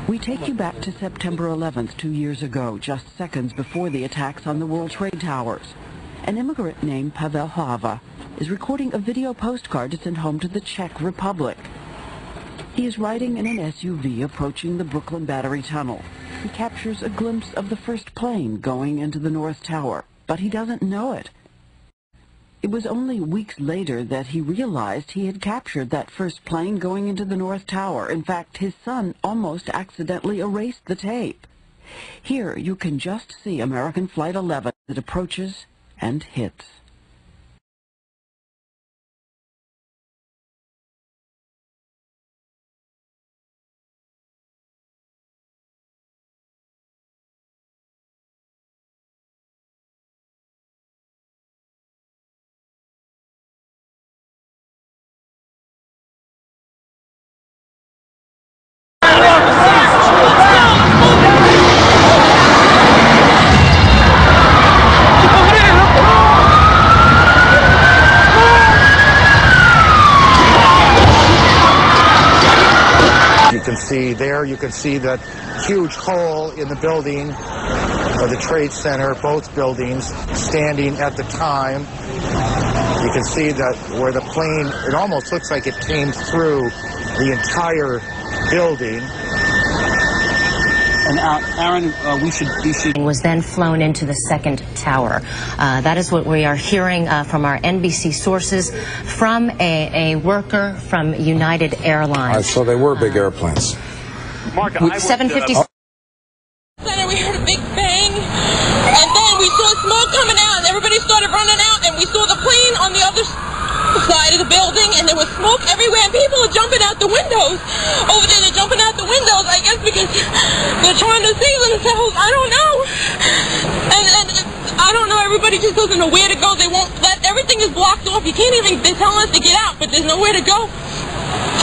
We take you back to September 11th, 2 years ago, just seconds before the attacks on the World Trade Towers. An immigrant named Pavel Hlava is recording a video postcard to send home to the Czech Republic. He is riding in an SUV approaching the Brooklyn Battery Tunnel. He captures a glimpse of the first plane going into the North Tower, but he doesn't know it. It was only weeks later that he realized he had captured that first plane going into the North Tower. In fact, his son almost accidentally erased the tape. Here you can just see American Flight 11 that approaches and hits. You can see that huge hole in the building of the Trade Center, both buildings standing at the time. You can see that where the plane, it almost looks like it came through the entire building. And Aaron, we should... was then flown into the second tower. That is what we are hearing from our NBC sources from a worker from United Airlines. So they were big airplanes. Mark, 750. We heard a big bang, and then we saw smoke coming out, and everybody started running out, and we saw the plane on the other side of the building, and there was smoke everywhere, and people are jumping out the windows. Over there, they're jumping out the windows, I guess because they're trying to save themselves. I don't know. And I don't know, everybody just doesn't know where to go. They won't let, everything is blocked off. You can't even, they're telling us to get out, but there's nowhere to go.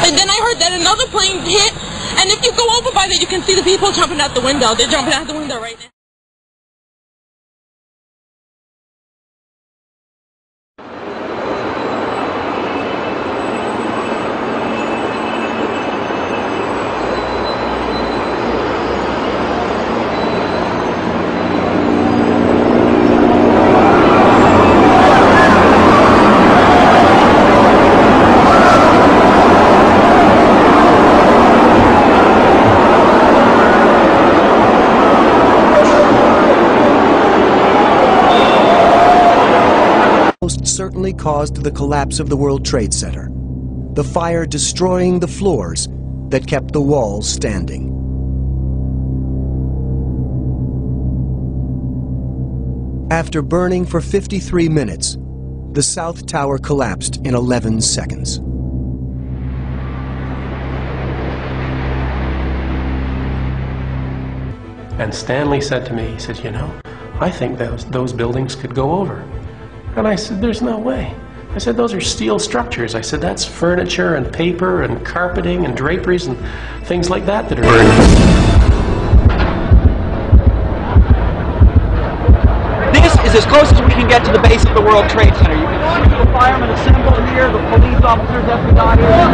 And then I heard that another plane hit, and if you go over by there, you can see the people jumping out the window. They're jumping out the window right now. Certainly caused the collapse of the World Trade Center, the fire destroying the floors that kept the walls standing. After burning for 53 minutes, the South Tower collapsed in 11 seconds. And Stanley said to me, he said, you know, I think those buildings could go over. And I said, there's no way. I said, those are steel structures. I said, that's furniture and paper and carpeting and draperies and things like that that are burning. This is as close as we can get to the base of the World Trade Center. You can see the firemen assembled here, the police officers as we got here.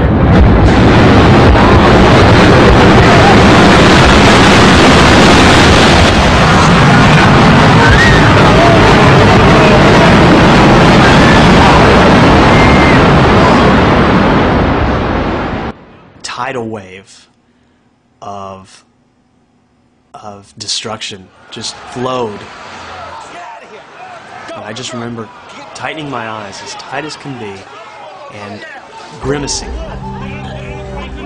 Tidal wave of destruction just flowed, and I just remember tightening my eyes as tight as can be and grimacing,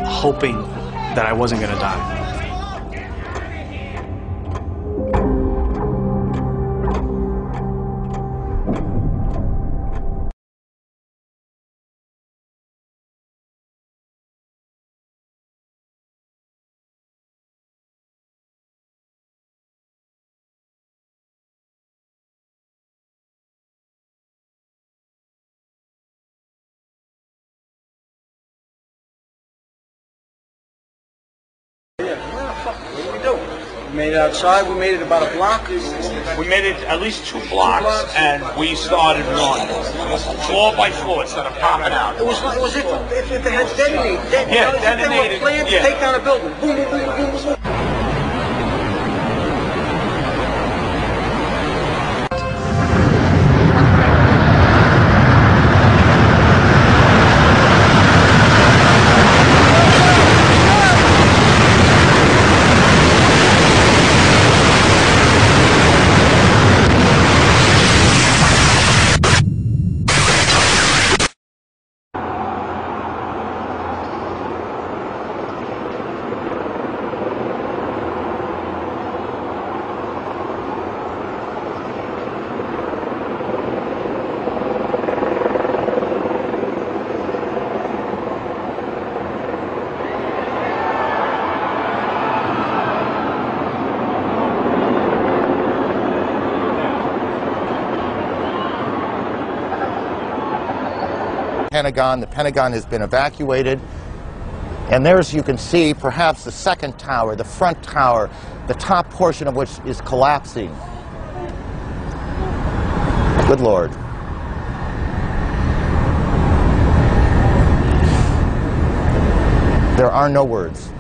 hoping that I wasn't going to die. We made it outside. We made it about a block. We made it at least 2 blocks, and we started running floor by floor instead of popping out. It was if it had detonated. Yeah, detonated. If they were planned to take down a building. Boom, boom, boom, boom, boom. Pentagon. The Pentagon has been evacuated. And there's, you can see, perhaps the second tower, the front tower, the top portion of which is collapsing. Good Lord. There are no words.